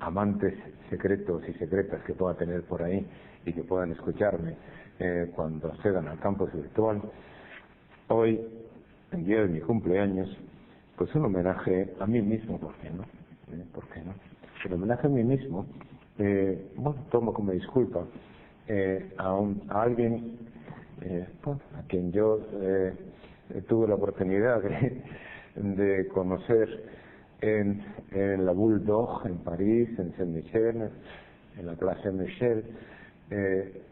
amantes secretos y secretas que pueda tener por ahí y que puedan escucharme cuando accedan al campus virtual, hoy, en día de mi cumpleaños, pues un homenaje a mí mismo, ¿por qué no? ¿Por qué no? El homenaje a mí mismo, tomo como disculpa a alguien a quien yo tuve la oportunidad de conocer en la Bulldog, en París, en Saint-Michel, en la Place Saint-Michel,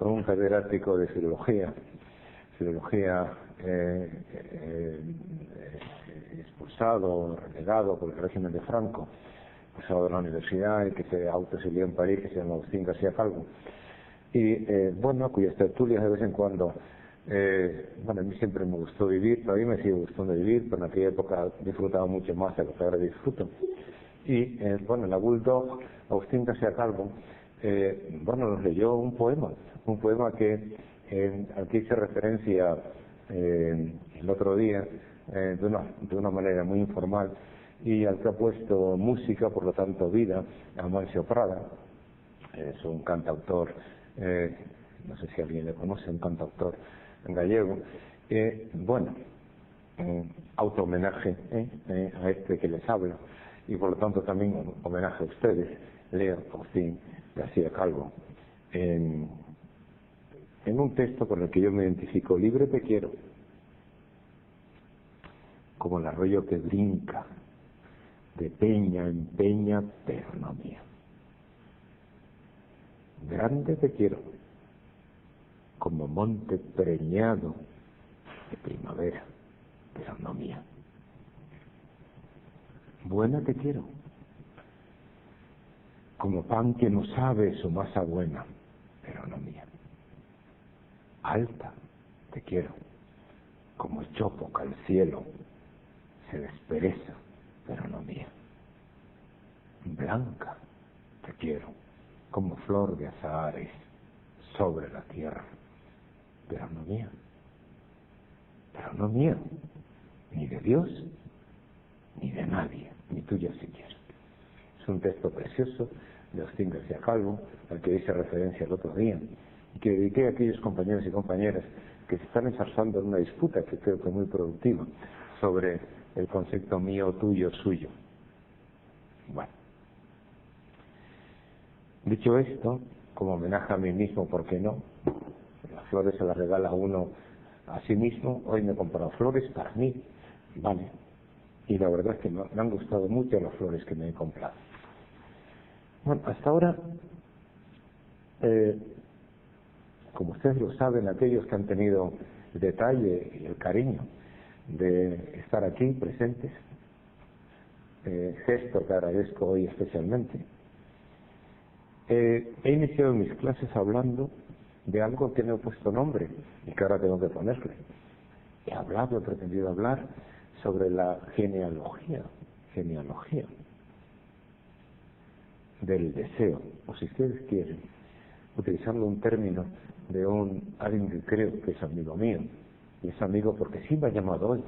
un catedrático de filología expulsado, relegado por el régimen de Franco, expulsado de la universidad y que se autoexilió en París, que se llama Agustín García Calvo, y cuyas tertulias de vez en cuando, a mí siempre me gustó vivir, todavía me sigue gustando vivir, pero en aquella época disfrutaba mucho más de lo que ahora disfruto. Y en la Bulldog, Agustín García Calvo nos leyó un poema que al que hice referencia el otro día de una manera muy informal, y al que ha puesto música, por lo tanto vida, Amancio Prada. Es un cantautor, no sé si alguien le conoce, un cantautor gallego. Auto-homenaje a este que les habla, y por lo tanto también un homenaje a ustedes. Leo Agustín García Calvo en un texto con el que yo me identifico: libre te quiero, como el arroyo que brinca de peña en peña, pero no mía. Grande te quiero, como monte preñado de primavera, pero no mía. Buena te quiero, como pan que no sabe su masa buena, pero no mía. Alta te quiero, como chopo que al cielo se despereza, pero no mía. Blanca te quiero, como flor de azahares sobre la tierra, pero no mía. Pero no mía, ni de Dios, ni de nadie, ni tuya siquiera. Es un texto precioso de Agustín García Calvo, al que hice referencia el otro día, y que dediqué a aquellos compañeros y compañeras que se están enzarzando en una disputa que creo que es muy productiva sobre el concepto mío, tuyo, suyo. Bueno, dicho esto, como homenaje a mí mismo, ¿por qué no? Las flores se las regala uno a sí mismo. Hoy me he comprado flores para mí, vale, y la verdad es que me han gustado mucho las flores que me he comprado. Bueno, hasta ahora, como ustedes lo saben, aquellos que han tenido el detalle y el cariño de estar aquí presentes, gesto que agradezco hoy especialmente, he iniciado mis clases hablando de algo que no he puesto nombre y que ahora tengo que ponerle. He pretendido hablar sobre la genealogía del deseo, o si ustedes quieren, utilizando un término de alguien que creo que es amigo mío, y es amigo porque sí me ha llamado hoy,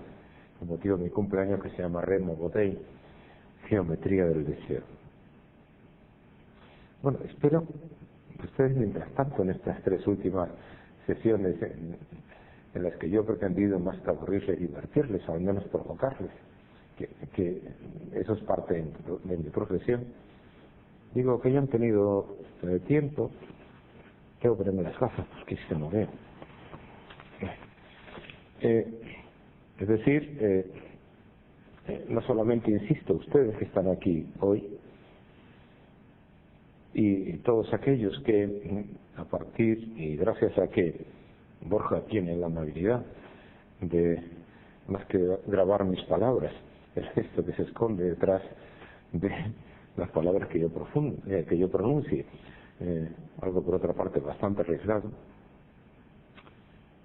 con motivo de mi cumpleaños, que se llama Remo Botey, geometría del deseo. Bueno, espero que ustedes, mientras tanto, en estas 3 últimas sesiones en las que yo he pretendido más que aburrirles y divertirles, o al menos provocarles, que eso es parte de mi profesión, digo que hayan tenido tiempo. Tengo que ponerme las gafas porque si no veo. Es decir, no solamente insisto, ustedes que están aquí hoy, y todos aquellos que a partir y gracias a que Borja tiene la amabilidad de, más que grabar mis palabras, el gesto que se esconde detrás de las palabras que yo pronuncie, algo por otra parte bastante arriesgado,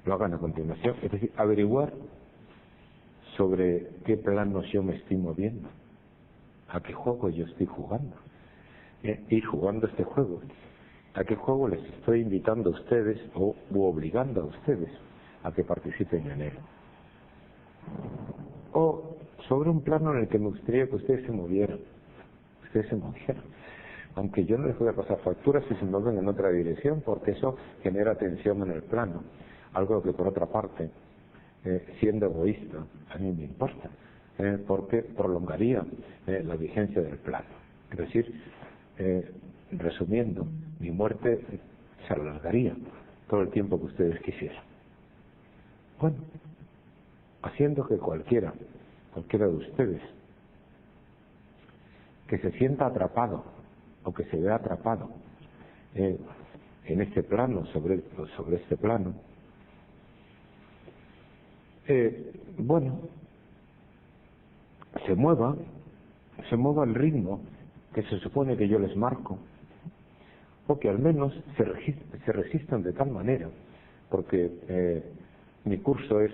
lo hagan a continuación, es decir, averiguar sobre qué planos yo me estoy moviendo, a qué juego yo estoy jugando, ir jugando este juego, a qué juego les estoy invitando a ustedes u obligando a ustedes a que participen en él. O sobre un plano en el que me gustaría que ustedes se movieran. aunque yo no les voy a pasar facturas si se mueven en otra dirección, porque eso genera tensión en el plano, algo que por otra parte, siendo egoísta, a mí me importa, porque prolongaría la vigencia del plano. Es decir, resumiendo, mi muerte se alargaría todo el tiempo que ustedes quisieran. Bueno, haciendo que cualquiera de ustedes que se sienta atrapado o que se vea atrapado en este plano, sobre este plano, bueno, se mueva al ritmo que se supone que yo les marco, o que al menos se resistan de tal manera, porque mi curso es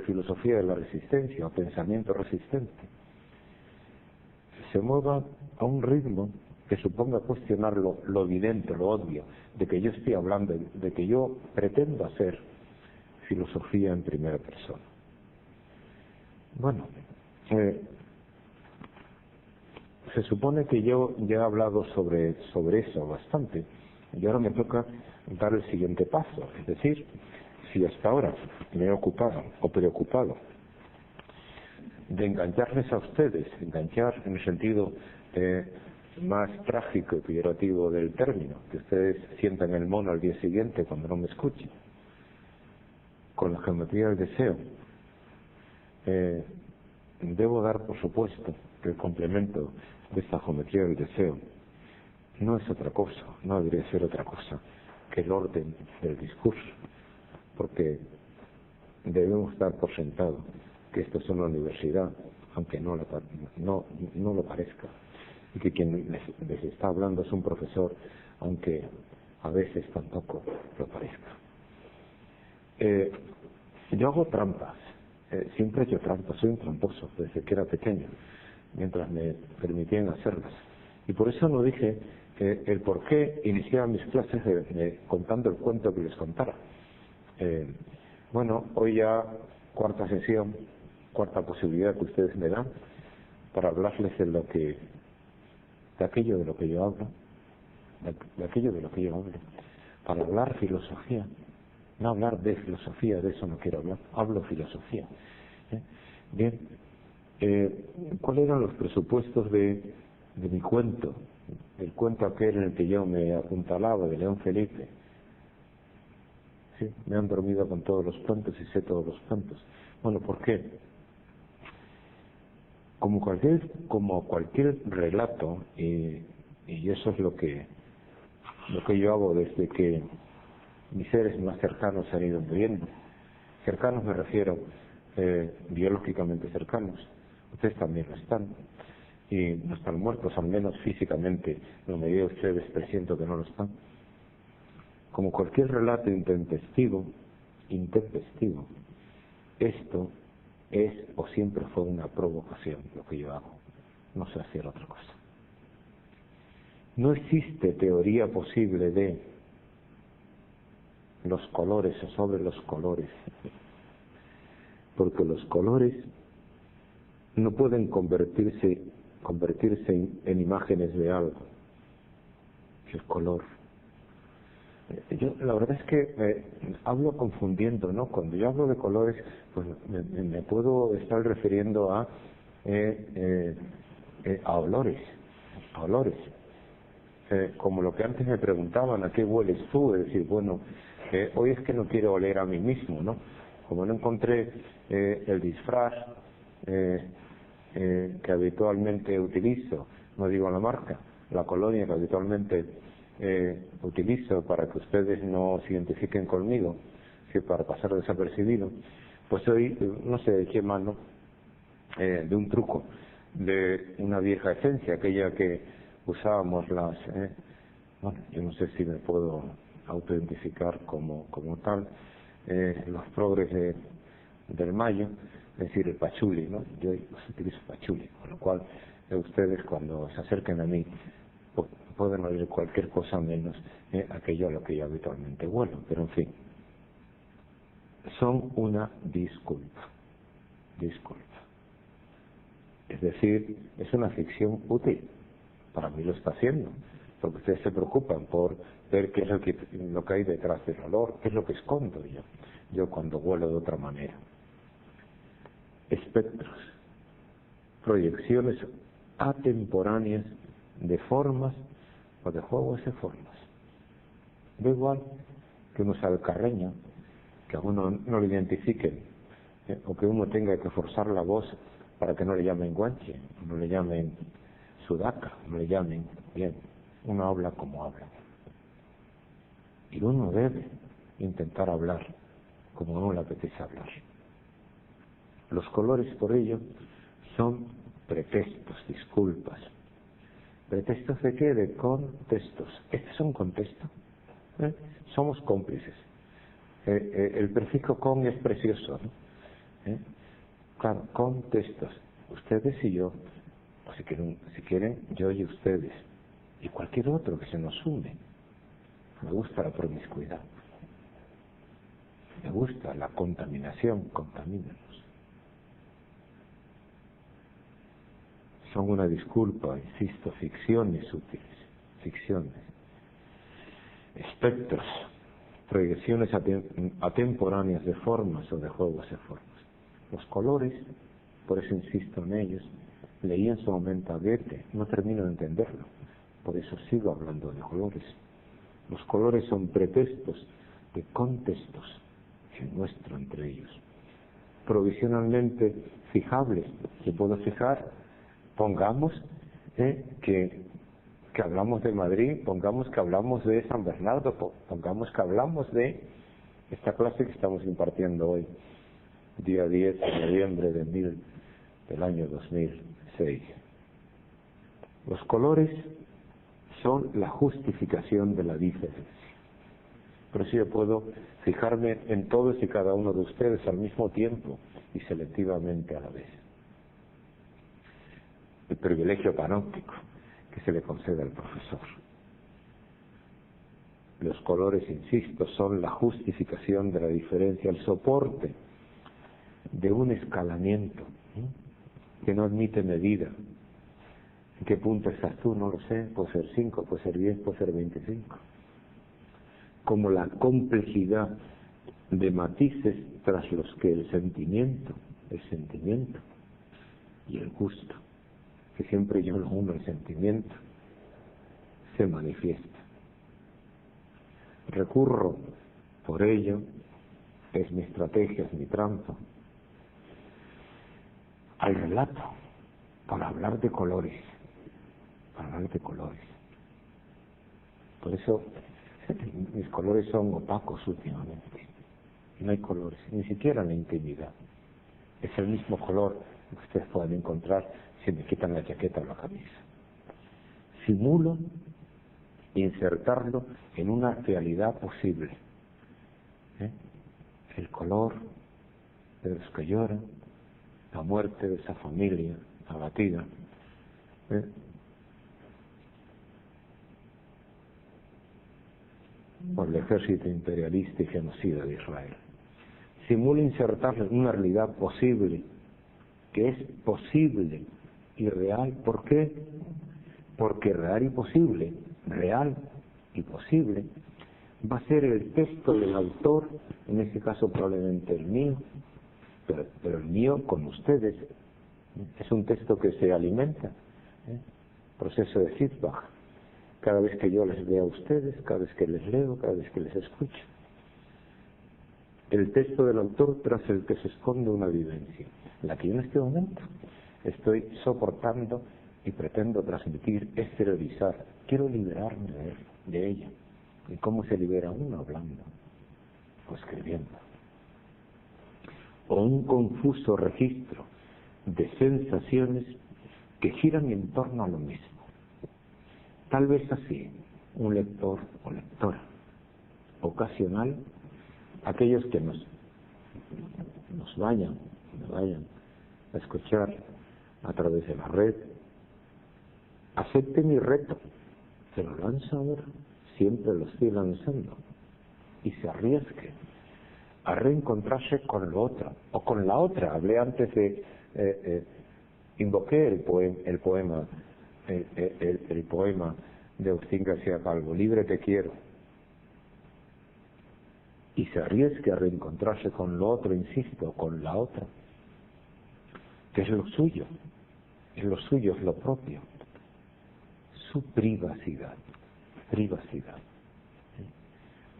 filosofía de la resistencia o pensamiento resistente, se mueva a un ritmo que suponga cuestionar lo evidente, lo obvio, de que yo estoy hablando, de que yo pretendo hacer filosofía en primera persona. Bueno, se supone que yo ya he hablado sobre eso bastante, y ahora me toca dar el siguiente paso, es decir, si hasta ahora me he ocupado o preocupado de engancharles a ustedes, enganchar en el sentido más trágico y figurativo del término, que ustedes sientan el mono al día siguiente cuando no me escuchen, con la geometría del deseo, debo dar por supuesto que el complemento de esta geometría del deseo no es otra cosa, no debería ser otra cosa que el orden del discurso, porque debemos dar por sentado que esto es una universidad, aunque no lo parezca, y que quien les está hablando es un profesor, aunque a veces tampoco lo parezca. Yo hago trampas, siempre he hecho trampas, soy un tramposo desde que era pequeño, mientras me permitían hacerlas. Y por eso no dije el por qué iniciaba mis clases contando el cuento que les contara. Bueno, hoy ya cuarta sesión, cuarta posibilidad que ustedes me dan para hablarles de aquello de lo que yo hablo, para hablar filosofía, no hablar de filosofía, de eso no quiero hablar, hablo filosofía. Bien, ¿cuáles eran los presupuestos de mi cuento? El cuento aquel en el que yo me apuntalaba, de León Felipe. Sí, me han dormido con todos los cuentos y sé todos los cuentos. Bueno, ¿por qué? Como cualquier relato, y eso es lo que yo hago desde que mis seres más cercanos se han ido muriendo. Cercanos me refiero biológicamente cercanos. Ustedes también lo están. Y no están muertos, al menos físicamente, lo medida ustedes presiento que no lo están. Como cualquier relato intempestivo, esto es o siempre fue una provocación, lo que yo hago. No sé hacer otra cosa. No existe teoría posible de los colores o sobre los colores, porque los colores no pueden convertirse en imágenes de algo. El color. Yo la verdad es que hablo confundiendo, ¿no? Cuando yo hablo de colores, pues me puedo estar refiriendo a olores, como lo que antes me preguntaban, ¿a qué hueles tú? Es decir, bueno, hoy es que no quiero oler a mí mismo, ¿no? Como no encontré el disfraz que habitualmente utilizo, no digo la marca, la colonia que habitualmente utilizo para que ustedes no se identifiquen conmigo, que para pasar desapercibido, pues hoy no sé de qué mano, de un truco, de una vieja esencia, aquella que usábamos bueno, yo no sé si me puedo autoidentificar como tal, los progres del Mayo, es decir, el pachuli, ¿no? Yo utilizo pachuli, con lo cual ustedes cuando se acerquen a mí pueden oír cualquier cosa menos aquello a lo que yo habitualmente huelo, pero en fin, son una disculpa. Es decir, es una ficción útil, para mí lo está haciendo, porque ustedes se preocupan por ver qué es lo que hay detrás del olor, qué es lo que escondo yo cuando huelo de otra manera. Espectros, proyecciones atemporáneas de formas o de juegos de formas. Da igual que uno sea alcarreño, que a uno no lo identifiquen, o que uno tenga que forzar la voz para que no le llamen guanche, no le llamen sudaca, no le llamen bien. Uno habla como habla. Y uno debe intentar hablar como a uno le apetece hablar. Los colores, por ello, son pretextos, disculpas. ¿Pretextos de qué? De contextos. ¿Este es un contexto? Somos cómplices. El prefijo con es precioso, ¿no? Claro, contextos. Ustedes y yo, o si quieren, yo y ustedes, y cualquier otro que se nos sume. Me gusta la promiscuidad. Me gusta la contaminación, contamínanos. Son una disculpa, insisto, ficciones útiles, ficciones. Espectros, proyecciones atemporáneas de formas o de juegos de formas. Los colores, por eso insisto en ellos, leí en su momento a Goethe, no termino de entenderlo, por eso sigo hablando de colores. Los colores son pretextos de contextos que muestro entre ellos. Provisionalmente fijables, se puedo fijar, pongamos que hablamos de Madrid, pongamos que hablamos de San Bernardo, pongamos que hablamos de esta clase que estamos impartiendo hoy, día 10 de noviembre del año 2006. Los colores son la justificación de la diferencia. Por eso yo puedo fijarme en todos y cada uno de ustedes al mismo tiempo y selectivamente a la vez. El privilegio panóptico que se le concede al profesor. Los colores, insisto, son la justificación de la diferencia, el soporte de un escalamiento que no admite medida. ¿En qué punto estás tú? No lo sé. Puede ser 5, puede ser 10, puede ser 25. Como la complejidad de matices tras los que el sentimiento y el gusto, que siempre yo lo uno, el sentimiento, se manifiesta. Recurro, por ello, es mi estrategia, es mi trampa, al relato, para hablar de colores, Por eso mis colores son opacos últimamente. No hay colores, ni siquiera en la intimidad. Es el mismo color que ustedes pueden encontrar si me quitan la chaqueta o la camisa. Simulo insertarlo en una realidad posible. El color de los que lloran, la muerte de esa familia abatida. Por el ejército imperialista y genocida de Israel. Simula insertarlo en una realidad posible, que es posible y real. ¿Por qué? Porque real y posible, va a ser el texto del autor, en este caso probablemente el mío, pero el mío con ustedes. Es un texto que se alimenta, proceso de feedback. Cada vez que yo les leo a ustedes, cada vez que les leo, cada vez que les escucho. El texto del autor tras el que se esconde una vivencia, la que yo en este momento estoy soportando y pretendo transmitir, exteriorizar. Quiero liberarme de ella. ¿Y cómo se libera uno? Hablando o escribiendo. O un confuso registro de sensaciones que giran en torno a lo mismo. Tal vez así, un lector o lectora ocasional, aquellos que me vayan a escuchar a través de la red, acepte mi reto, se lo lanzo ahora, siempre lo estoy lanzando, y se arriesgue a reencontrarse con lo otro, o con la otra. Hablé antes de, invoqué el poema de Agustín García Calvo, libre te quiero, y se arriesgue a reencontrarse con lo otro, insisto, con la otra, que es lo suyo, es lo propio, su privacidad.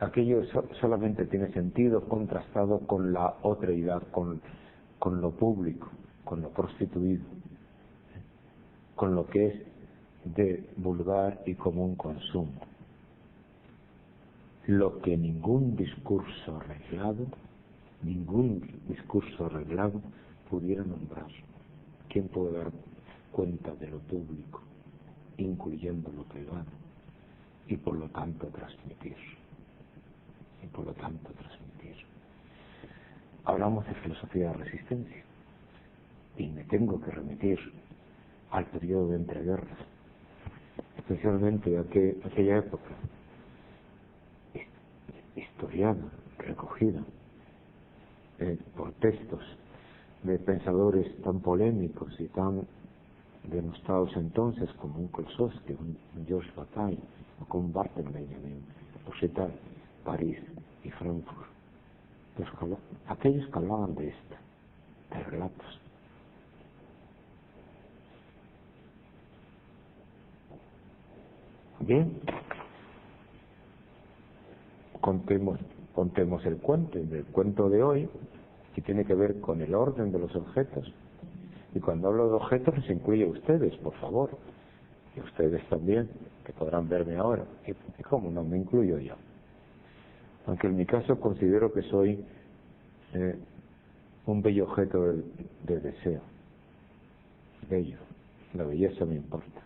Aquello solamente tiene sentido contrastado con la otreidad, con lo público, con lo prostituido, con lo que es de vulgar y común consumo. Lo que ningún discurso arreglado pudiera nombrar. ¿Quién puede dar cuenta de lo público, incluyendo lo privado, y por lo tanto transmitir? Hablamos de filosofía de resistencia, y me tengo que remitir al periodo de entreguerras, especialmente aquella época historiada, recogida por textos de pensadores tan polémicos y tan denostados entonces como un Klossowski, un Georges Bataille, o como un Walter Benjamin, Occitan, París y Frankfurt. Aquellos que hablaban de relatos. Bien, contemos el cuento, y el cuento de hoy, que tiene que ver con el orden de los objetos. Y cuando hablo de objetos, les incluye a ustedes, por favor, y ustedes también, que podrán verme ahora. ¿Y cómo no me incluyo yo? Aunque en mi caso considero que soy un bello objeto de deseo. Bello. La belleza me importa.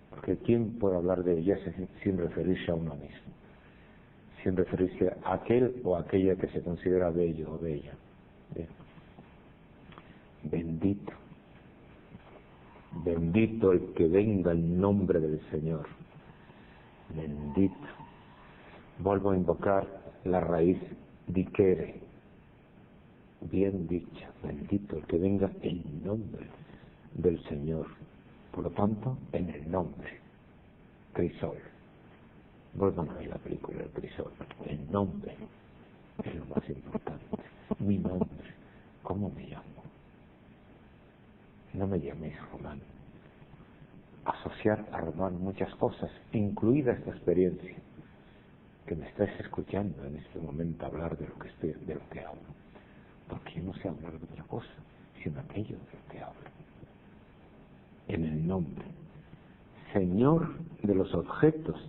Porque ¿quién puede hablar de belleza sin referirse a uno mismo? Sin referirse a aquel o aquella que se considera bello o bella. Bien. Bendito el que venga en nombre del Señor. Bendito. Vuelvo a invocar la raíz dicere. Bien dicha. Bendito el que venga en nombre del Señor. Por lo tanto, en el nombre. Crisol. Vuelvan a ver la película del Crisol. El nombre es lo más importante. Mi nombre. ¿Cómo me llamo? No me llaméis Román. Asociar a Román muchas cosas, incluida esta experiencia, que me estáis escuchando en este momento hablar de lo que hablo. Porque yo no sé hablar de otra cosa, sino aquello de lo que hablo. En el nombre. Señor de los objetos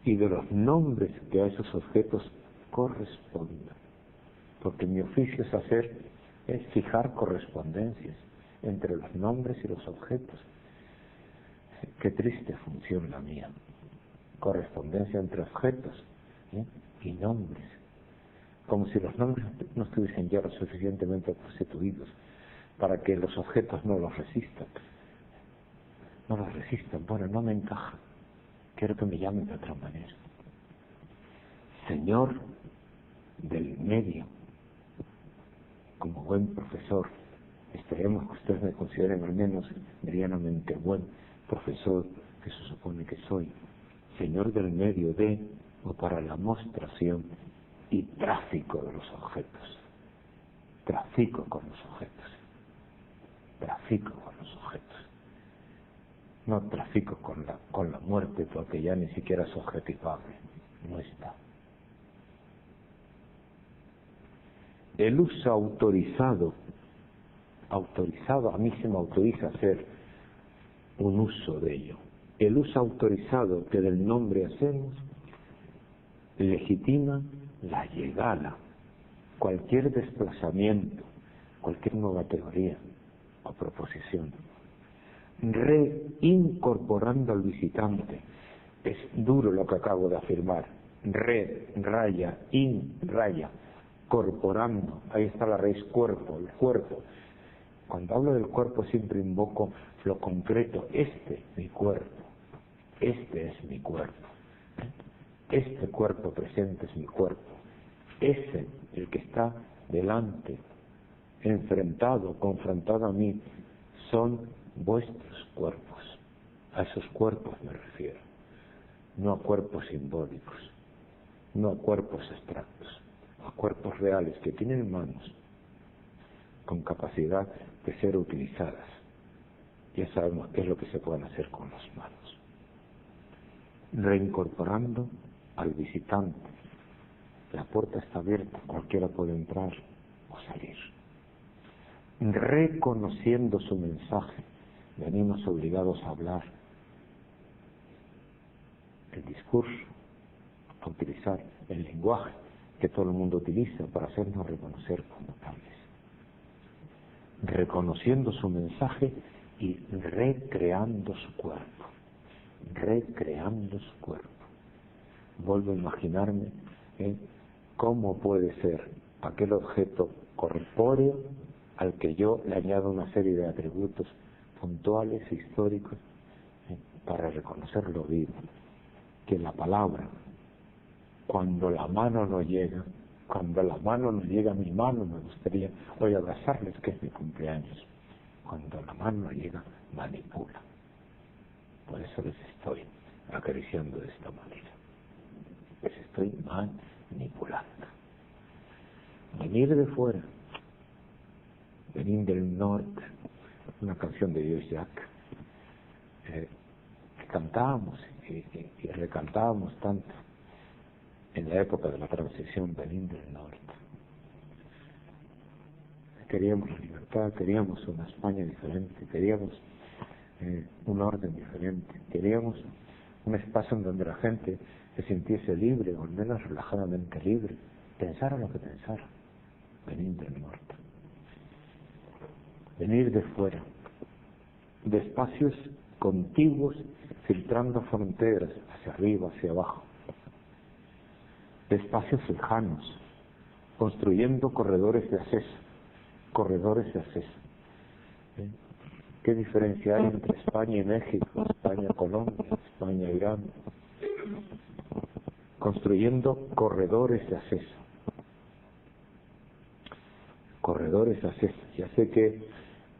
y de los nombres que a esos objetos correspondan. Porque mi oficio es fijar correspondencias entre los nombres y los objetos. Qué triste función la mía. Correspondencia entre objetos y nombres. Como si los nombres no estuviesen ya lo suficientemente constituidos para que los objetos no los resistan. Bueno, no me encaja. Quiero que me llamen de otra manera. Señor del medio. Como buen profesor, esperemos que ustedes me consideren al menos medianamente buen profesor, que se supone que soy. Señor del medio de, o para la mostración y tráfico de los objetos. Trafico con los objetos. No trafico con la muerte, porque ya ni siquiera es objetivable. No está. El uso autorizado, a mí se me autoriza hacer un uso de ello. El uso autorizado que del nombre hacemos legitima la llegada, cualquier desplazamiento, cualquier nueva teoría o proposición, reincorporando al visitante. Es duro lo que acabo de afirmar. Raya, corporando. Ahí está la raíz cuerpo, el cuerpo. Cuando hablo del cuerpo siempre invoco lo concreto. Mi cuerpo. Este es mi cuerpo. Este cuerpo presente es mi cuerpo. Ese, el que está delante, confrontado a mí, son vuestros cuerpos. A esos cuerpos me refiero. no a cuerpos simbólicos, no a cuerpos abstractos, a cuerpos reales que tienen manos con capacidad de ser utilizadas. Ya sabemos qué es lo que se pueden hacer con las manos. Reincorporando al visitante. La puerta está abierta, cualquiera puede entrar o salir. Reconociendo su mensaje, venimos obligados a hablar el discurso, a utilizar el lenguaje que todo el mundo utiliza para hacernos reconocer como tales. Reconociendo su mensaje y recreando su cuerpo. Recreando su cuerpo. Vuelvo a imaginarme cómo puede ser aquel objeto corpóreo al que yo le añado una serie de atributos puntuales, históricos, para reconocerlo vivo. Que la palabra, cuando la mano no llega, cuando la mano no llega a mi mano, me gustaría hoy abrazarles, que es mi cumpleaños. Cuando la mano no llega, manipula. Por eso les estoy acariciando de esta manera. Les estoy manipulando. Venir de fuera, venir del norte, una canción de Dios Jack, que cantábamos y recantábamos tanto en la época de la transición, venir del norte. Queríamos la libertad, queríamos una España diferente, queríamos un orden diferente, queríamos un espacio en donde la gente se sintiese libre, o al menos relajadamente libre, pensara lo que pensara. Venir del norte. Venir de fuera, de espacios contiguos, filtrando fronteras hacia arriba, hacia abajo, de espacios lejanos, construyendo corredores de acceso, ¿Qué diferencia hay entre España y México, España y Colombia, España y Irán? Construyendo corredores de acceso. Corredores de acceso. Ya sé que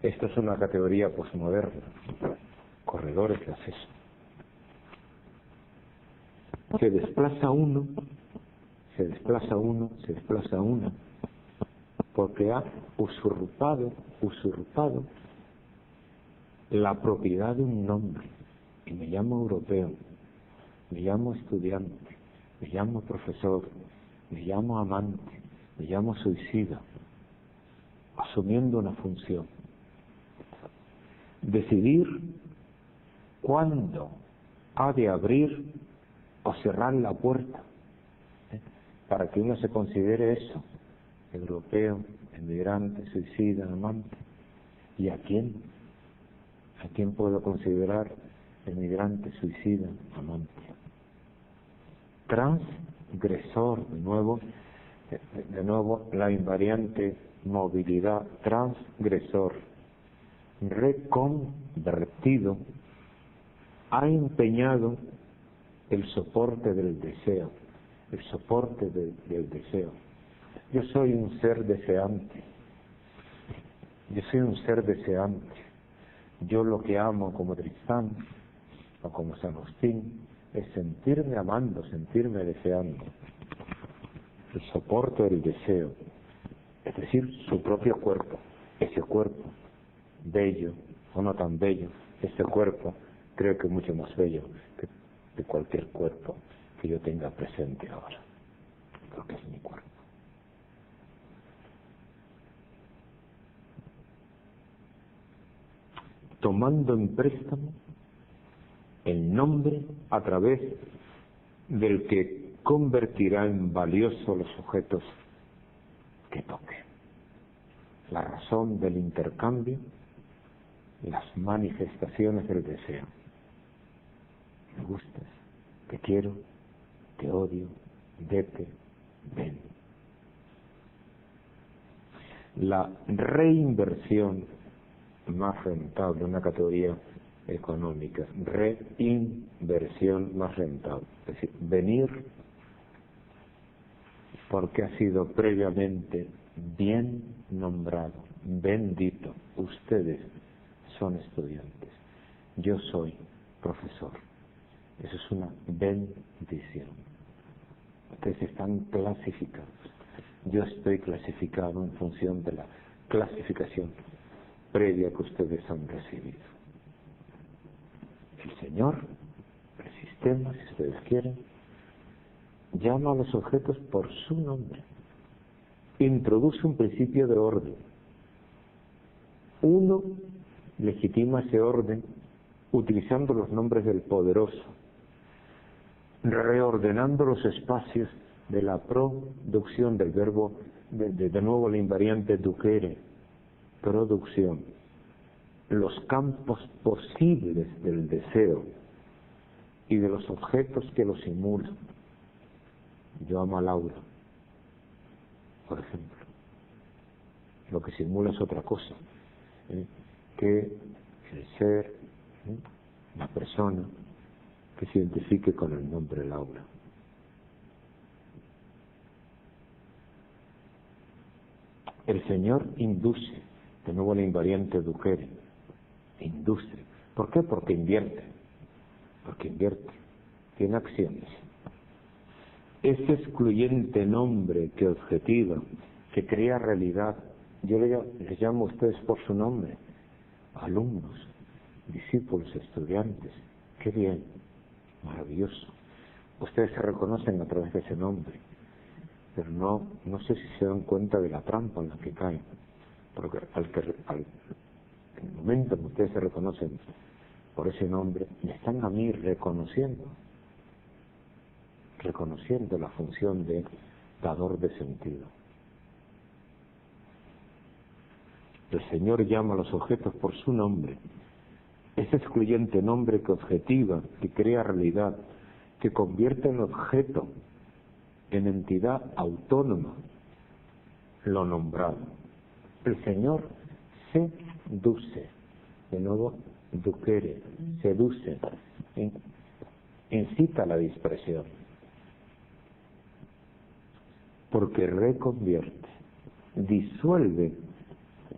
esto es una categoría posmoderna. Corredores de acceso. Se desplaza uno, porque ha usurpado la propiedad de un nombre. Y me llamo europeo, me llamo estudiante, me llamo profesor, me llamo amante, me llamo suicida, asumiendo una función. Decidir cuándo ha de abrir o cerrar la puerta, para que uno se considere eso, europeo, emigrante, suicida, amante. ¿Y a quién? ¿A quién puedo considerar emigrante, suicida, amante? Transgresor, de nuevo la invariante movilidad, transgresor, reconvertido, ha empeñado el soporte del deseo, Yo soy un ser deseante, Yo lo que amo, como Tristán o como San Agustín, es sentirme amando, sentirme deseando. El soporte del deseo, es decir, su propio cuerpo, ese cuerpo, bello o no tan bello, ese cuerpo creo que es mucho más bello que de cualquier cuerpo que yo tenga presente ahora. Creo que es mi cuerpo. Tomando en préstamo el nombre a través del que convertirá en valioso los objetos que toque. La razón del intercambio, las manifestaciones del deseo. Me gustas, te quiero, te odio, vete, ven. La reinversión más rentable, una categoría económica, reinversión más rentable, es decir, venir porque ha sido previamente bien nombrado, bendito. Ustedes son estudiantes, yo soy profesor, Eso es una bendición. Ustedes están clasificados. Yo estoy clasificado en función de la clasificación previa que ustedes han recibido. El Señor, el sistema, si ustedes quieren, llama a los objetos por su nombre. Introduce un principio de orden. Uno legitima ese orden utilizando los nombres del poderoso, reordenando los espacios de la producción del verbo, de nuevo la invariante ducere, producción, los campos posibles del deseo y de los objetos que lo simulan. Yo amo a Laura, por ejemplo. Lo que simula es otra cosa, que el ser, la persona que se identifique con el nombre Laura. El Señor induce, de nuevo la invariante ducere, induce. ¿Por qué? Porque invierte. Porque invierte. Tiene acciones. Ese excluyente nombre que objetiva, que crea realidad, yo les llamo a ustedes por su nombre, alumnos, discípulos, estudiantes. Qué bien, maravilloso. Ustedes se reconocen a través de ese nombre, pero no sé si se dan cuenta de la trampa en la que caen, porque al momento en que ustedes se reconocen por ese nombre, me están a mí reconociendo la función de dador de sentido. El Señor llama a los objetos por su nombre. Ese excluyente nombre que objetiva, que crea realidad, que convierte el objeto en entidad autónoma, lo nombrado. El Señor seduce, de nuevo ducere, seduce, incita a la dispersión, porque reconvierte, disuelve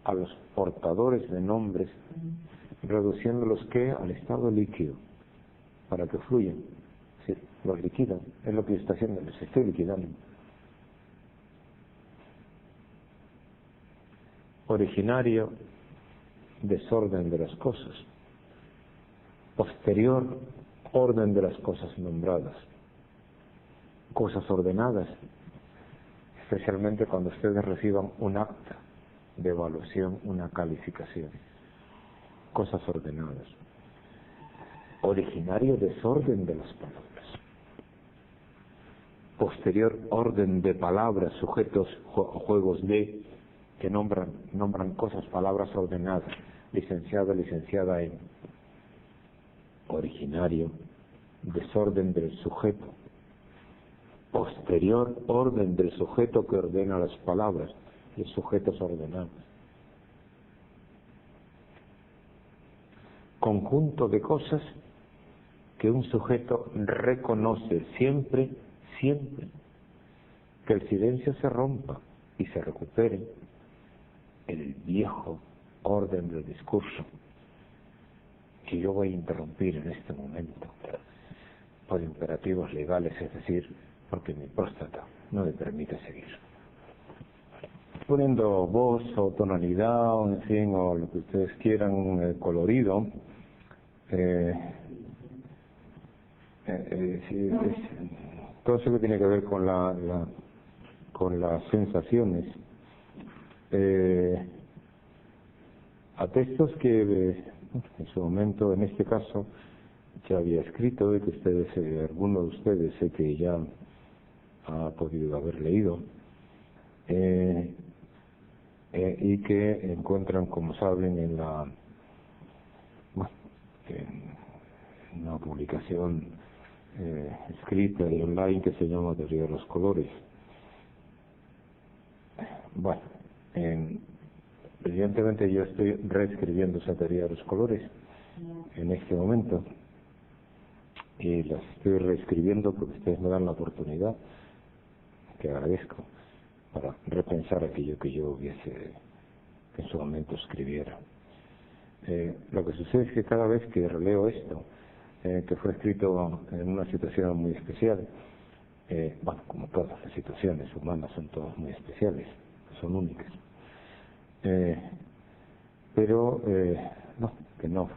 a los portadores de nombres, reduciéndolos ¿qué? Al estado líquido, para que fluyan. Sí, los liquidan, es lo que está haciendo, les estoy liquidando. Originario, desorden de las cosas. Posterior, orden de las cosas nombradas. Cosas ordenadas, especialmente cuando ustedes reciban un acta de evaluación, una calificación. Cosas ordenadas. Originario, desorden de las palabras. Posterior, orden de palabras, sujetos, juegos de, que nombran cosas, palabras ordenadas. Licenciado, licenciada en. Originario, desorden del sujeto. Posterior, orden del sujeto que ordena las palabras, los sujetos ordenados. Conjunto de cosas que un sujeto reconoce siempre que el silencio se rompa y se recupere el viejo orden del discurso que yo voy a interrumpir en este momento por imperativos legales, es decir, porque mi próstata no me permite seguir. Poniendo voz o tonalidad, o en fin, o lo que ustedes quieran, colorido, todo eso que tiene que ver con las sensaciones, a textos que en su momento, en este caso, ya había escrito y que ustedes, alguno de ustedes sé que ya ha podido haber leído, y que encuentran, como saben, en una publicación escrita y online que se llama Teoría de los Colores. Bueno, evidentemente yo estoy reescribiendo esa teoría de los colores en este momento y las estoy reescribiendo porque ustedes me dan la oportunidad, que agradezco, para repensar aquello que yo hubiese en su momento escribiera. Lo que sucede es que cada vez que releo esto, que fue escrito en una situación muy especial. Bueno, como todas las situaciones humanas son todas muy especiales, son únicas. Pero no, que no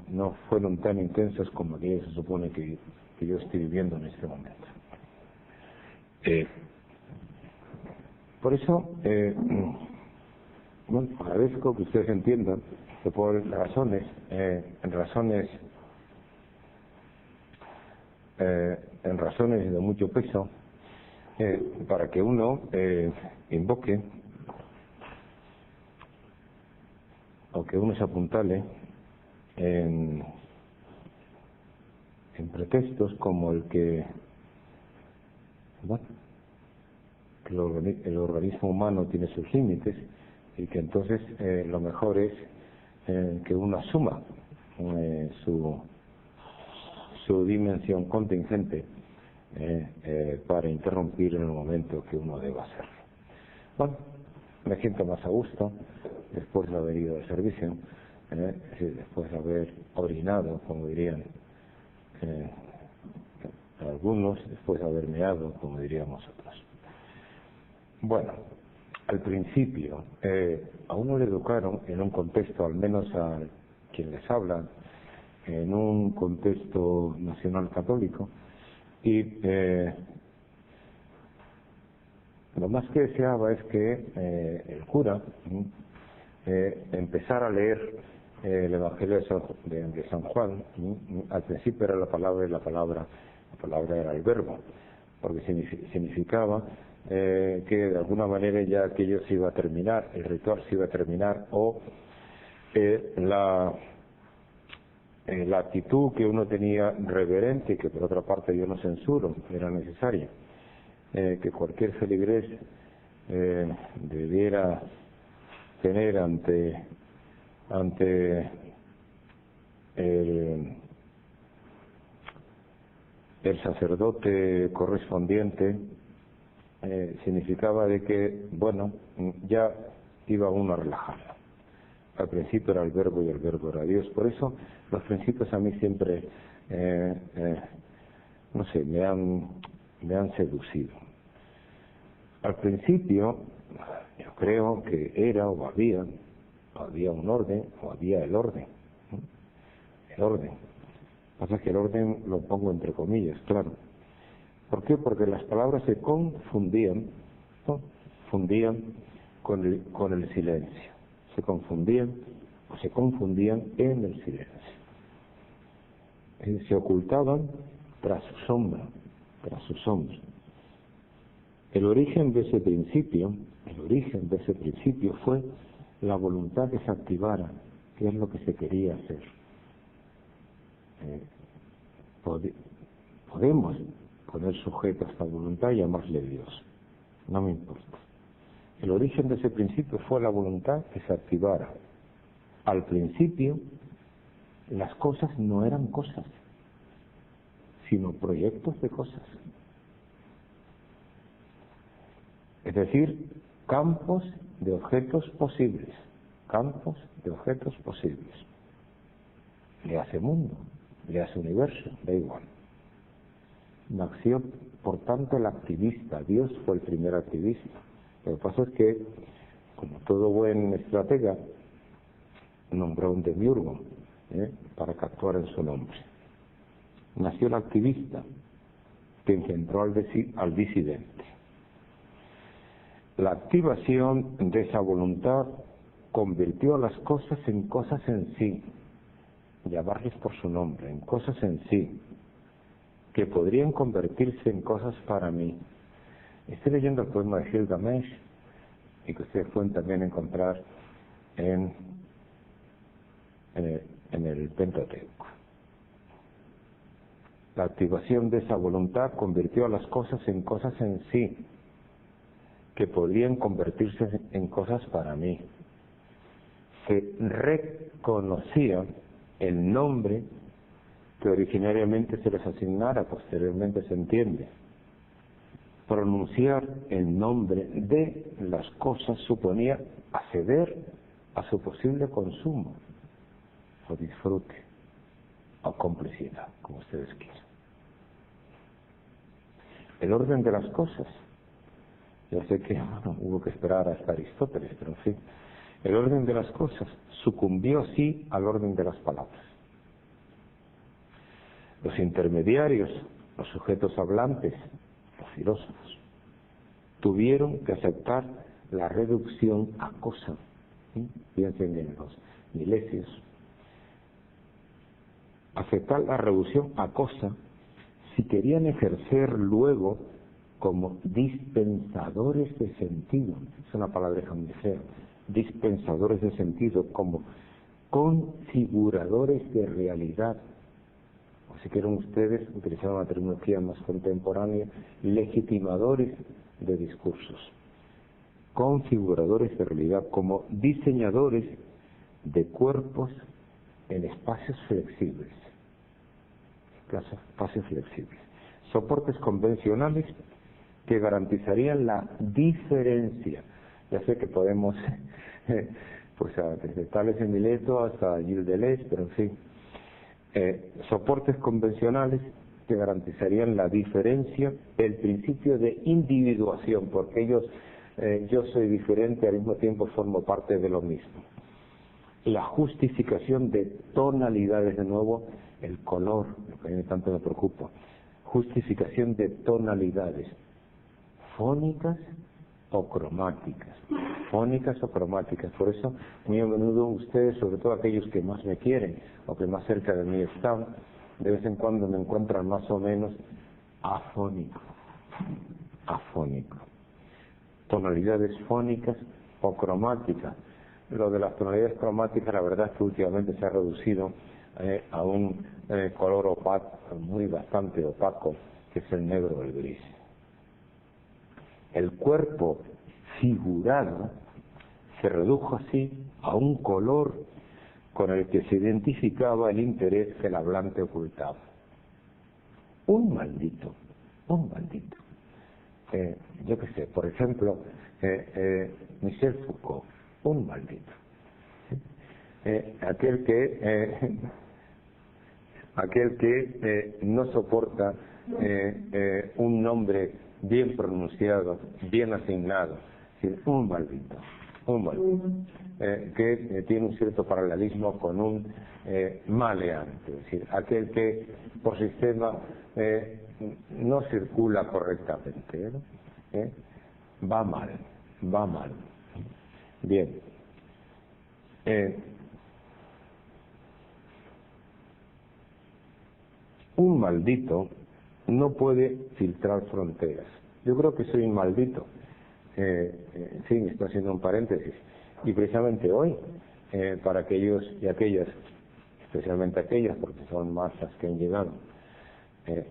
fueron tan intensas como aquellas se supone que yo estoy viviendo en este momento. Por eso, bueno, agradezco que ustedes entiendan que por razones de mucho peso, para que uno invoque o que uno se apuntale en pretextos como el que, bueno, que el organismo humano tiene sus límites y que entonces lo mejor es que uno asuma su dimensión contingente para interrumpir en el momento que uno deba hacerlo. Bueno, me siento más a gusto después de haber ido al servicio, después de haber orinado, como dirían algunos, después de haber meado, como diríamos otros. Bueno, al principio a uno le educaron en un contexto, al menos a quien les habla, en un contexto nacional católico, y lo más que deseaba es que el cura empezara a leer el Evangelio de San Juan. Al principio era la palabra y la palabra era el verbo, porque significaba que de alguna manera ya aquello se iba a terminar, el ritual se iba a terminar, o la actitud que uno tenía reverente, que por otra parte yo no censuro, era necesaria, que cualquier feligrés debiera tener ante el sacerdote correspondiente, significaba de que, bueno, ya iba uno a relajarlo. Al principio era el verbo y el verbo era Dios. Por eso los principios a mí siempre, no sé, me han seducido. Al principio, yo creo que era o había un orden, o había el orden. El orden. Lo que pasa es que el orden lo pongo entre comillas, claro. ¿Por qué? Porque las palabras se confundían, ¿no? Fundían con el silencio. Se confundían en el silencio. Se ocultaban tras su sombra, El origen de ese principio fue la voluntad que se activara, que es lo que se quería hacer. Podemos poner sujeto a esta voluntad y llamarle Dios, no me importa. El origen de ese principio fue la voluntad que se activara. Al principio, las cosas no eran cosas, sino proyectos de cosas. Es decir, campos de objetos posibles. Le hace mundo, le hace universo, da igual. Nació, por tanto, el activista. Dios fue el primer activista. Lo que pasa es que, como todo buen estratega, nombró un demiurgo para que actuara en su nombre. Nació el activista, que engendró al disidente. La activación de esa voluntad convirtió a las cosas en cosas en sí, llamarles por su nombre, en cosas en sí, que podrían convertirse en cosas para mí. Estoy leyendo el poema de Gilgamesh, y que ustedes pueden también encontrar en el Pentateuco. La activación de esa voluntad convirtió a las cosas en sí, que podrían convertirse en cosas para mí, que reconocían el nombre que originariamente se les asignara, posteriormente se entiende. Pronunciar el nombre de las cosas suponía acceder a su posible consumo o disfrute. o complicidad, como ustedes quieran. El orden de las cosas. Yo sé que hubo que esperar hasta Aristóteles, pero en fin. El orden de las cosas sucumbió así al orden de las palabras. Los intermediarios, los sujetos hablantes, los filósofos, tuvieron que aceptar la reducción a cosa. Piensen en los milesios. Aceptar la reducción a cosa si querían ejercer luego como dispensadores de sentido. Es una palabra muy fea. Dispensadores de sentido, como configuradores de realidad. O si quieren ustedes, utilizar una terminología más contemporánea, legitimadores de discursos. Configuradores de realidad, como diseñadores de cuerpos en espacios flexibles. Espacios flexibles. Soportes convencionales que garantizarían la diferencia. Ya sé que podemos, pues desde Tales de Mileto hasta Gilles Deleuze, pero en fin, soportes convencionales que garantizarían la diferencia, el principio de individuación, porque ellos, yo soy diferente, al mismo tiempo formo parte de lo mismo. La justificación de tonalidades, de nuevo, el color, lo que a mí tanto me preocupa, justificación de tonalidades, fónicas o cromáticas. Fónicas o cromáticas. Por eso, muy a menudo ustedes, sobre todo aquellos que más me quieren o que más cerca de mí están, de vez en cuando me encuentran más o menos afónico. Afónico. Tonalidades fónicas o cromáticas. Lo de las tonalidades cromáticas, la verdad es que últimamente se ha reducido a un color opaco, bastante opaco, que es el negro o el gris. El cuerpo figurado se redujo así a un color con el que se identificaba el interés que el hablante ocultaba. Un maldito. Yo qué sé, por ejemplo, Michel Foucault, un maldito. Aquel que no soporta un nombre bien pronunciado, bien asignado, es decir, un maldito, que tiene un cierto paralelismo con un maleante, es decir, aquel que por sistema no circula correctamente, ¿no? Va mal. Bien. Un maldito no puede filtrar fronteras. Yo creo que soy un maldito. Sí, estoy haciendo un paréntesis. Y precisamente hoy, para aquellos y aquellas, especialmente aquellas, porque son más las que han llegado,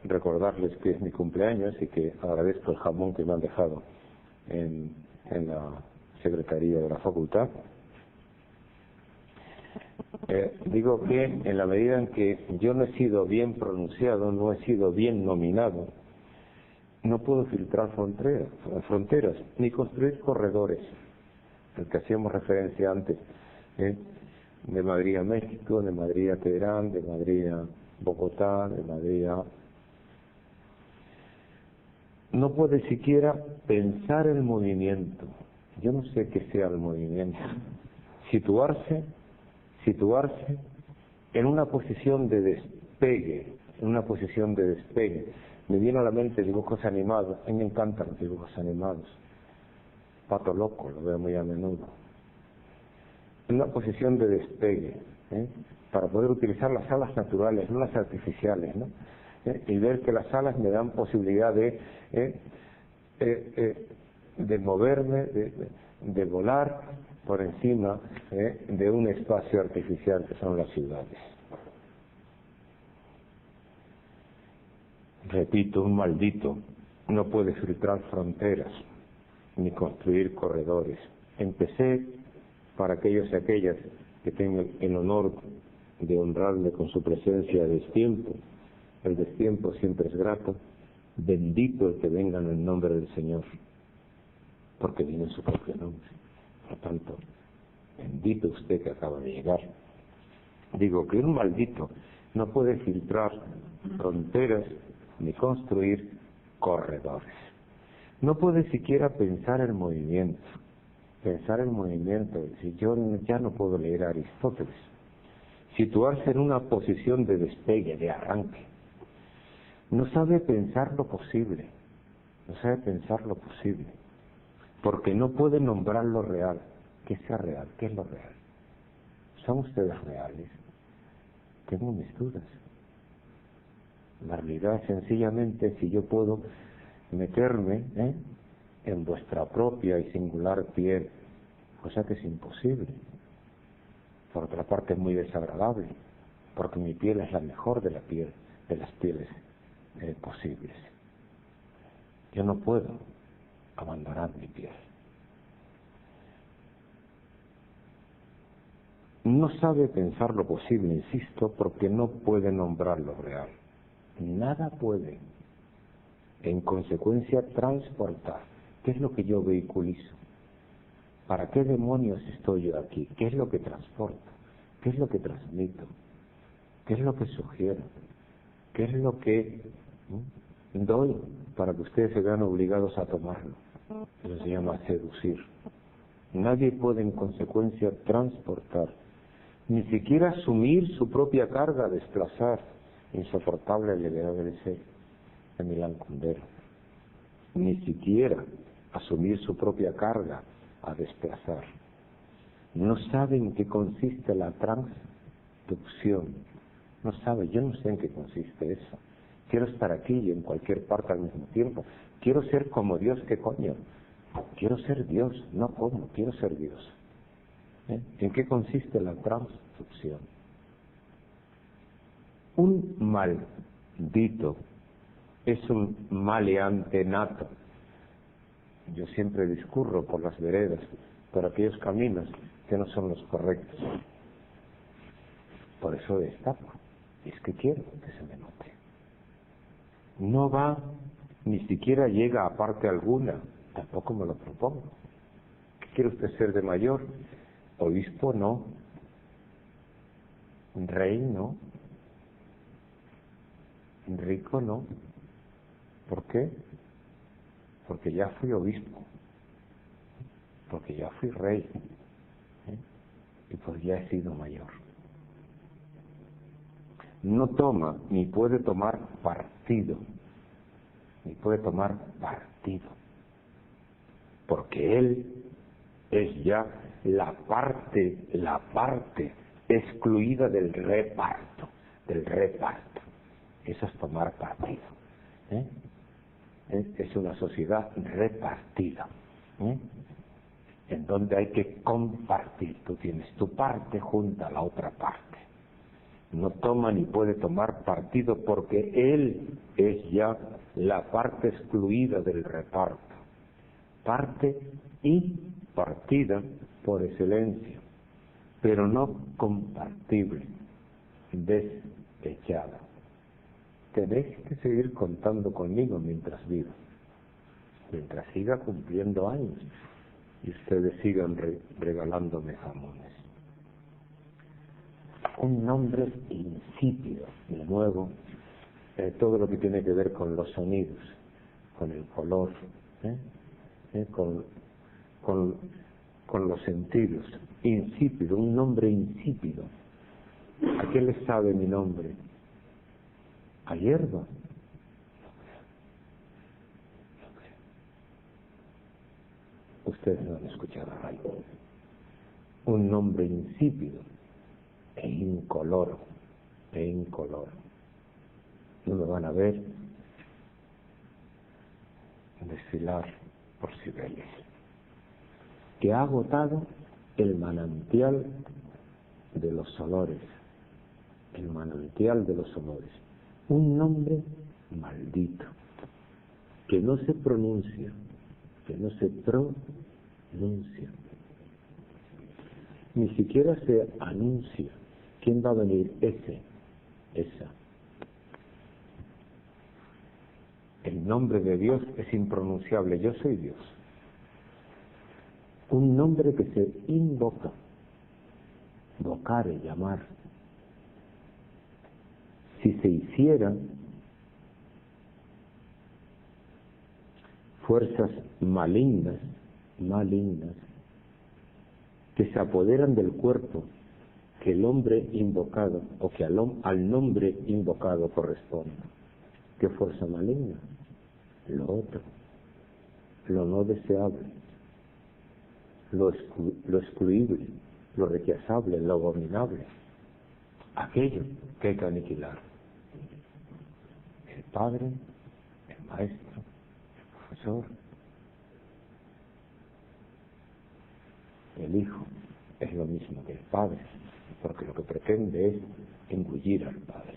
recordarles que es mi cumpleaños y que agradezco el jamón que me han dejado en la secretaría de la facultad. Digo que en la medida en que yo no he sido bien pronunciado, no he sido bien nominado, no puedo filtrar fronteras, ni construir corredores, el que hacíamos referencia antes, de Madrid a México, de Madrid a Teherán, de Madrid a Bogotá, de Madrid a... No puede siquiera pensar el movimiento. Yo no sé qué sea el movimiento. Situarse en una posición de despegue, Me viene a la mente dibujos animados. A mí me encantan los dibujos animados. Pato Loco, lo veo muy a menudo. En una posición de despegue, para poder utilizar las alas naturales, no las artificiales, ¿no? Y ver que las alas me dan posibilidad de moverme, de volar por encima de un espacio artificial que son las ciudades. Repito, un maldito no puede filtrar fronteras ni construir corredores. Empecé, para aquellos y aquellas que tengan el honor de honrarme con su presencia a destiempo. El destiempo siempre es grato. Bendito el que venga en el nombre del Señor, porque viene en su propio nombre. Por lo tanto, bendito usted que acaba de llegar. Digo que un maldito no puede filtrar fronteras ni construir corredores. No puede siquiera pensar en movimiento. Pensar en movimiento, si yo ya no puedo leer a Aristóteles, situarse en una posición de despegue, de arranque. No sabe pensar lo posible, no sabe pensar lo posible, porque no puede nombrar lo real. ¿Qué sea real? ¿Qué es lo real? ¿Son ustedes reales? Tengo mis dudas. La realidad es sencillamente si yo puedo meterme en vuestra propia y singular piel, cosa que es imposible. Por otra parte es muy desagradable, porque mi piel es la mejor de la piel, de las pieles posibles. Yo no puedo abandonar mi piel. No sabe pensar lo posible, insisto, porque no puede nombrar lo real. Nada puede, en consecuencia, transportar. ¿Qué es lo que yo vehiculizo? ¿Para qué demonios estoy yo aquí? ¿Qué es lo que transporto? ¿Qué es lo que transmito? ¿Qué es lo que sugiero? ¿Qué es lo que doy para que ustedes se vean obligados a tomarlo? Eso se llama seducir. Nadie puede, en consecuencia, transportar, ni siquiera asumir su propia carga, desplazar. Insoportable levedad del ser de Milán Kundera. Ni siquiera asumir su propia carga a desplazar. No sabe en qué consiste la transducción. No sabe, yo no sé en qué consiste eso. Quiero estar aquí y en cualquier parte al mismo tiempo. Quiero ser como Dios, ¿qué coño? Quiero ser Dios, no como, quiero ser Dios. ¿En qué consiste la transducción? Un maldito es un maleante nato. Yo siempre discurro por las veredas, por aquellos caminos que no son los correctos. Por eso destaco. Y es que quiero que se me note. No va, ni siquiera llega a parte alguna. Tampoco me lo propongo. ¿Qué quiere usted ser de mayor? Obispo no. Rey no. Rico no. ¿Por qué? Porque ya fui obispo, porque ya fui rey, y pues ya he sido mayor. No toma ni puede tomar partido, porque él es ya la parte excluida del reparto. Eso es tomar partido. Es una sociedad repartida, en donde hay que compartir. Tú tienes tu parte junto a la otra parte. No toma ni puede tomar partido porque él es ya la parte excluida del reparto. Parte impartida por excelencia, pero no compartible, desechada. Tenéis que seguir contando conmigo mientras viva, mientras siga cumpliendo años y ustedes sigan regalándome jamones. Un nombre insípido, de nuevo, todo lo que tiene que ver con los sonidos, con el color, con los sentidos. Insípido, un nombre insípido. ¿A qué le sabe mi nombre? ¿A hierba? Ustedes no han escuchado algo. Un nombre insípido e incoloro. No me van a ver desfilar por Cibeles, que ha agotado el manantial de los olores, un nombre maldito, que no se pronuncia, ni siquiera se anuncia. ¿Quién va a venir? Esa. El nombre de Dios es impronunciable. Yo soy Dios. Un nombre que se invoca, vocare, llamar. si se hicieran fuerzas malignas, que se apoderan del cuerpo que el hombre invocado, o que al nombre invocado corresponde. ¿Qué fuerza maligna? Lo otro, lo no deseable, lo excluible, lo rechazable, lo abominable, aquello que hay que aniquilar. El padre, el maestro, el profesor, el hijo es lo mismo que el padre, porque lo que pretende es engullir al padre.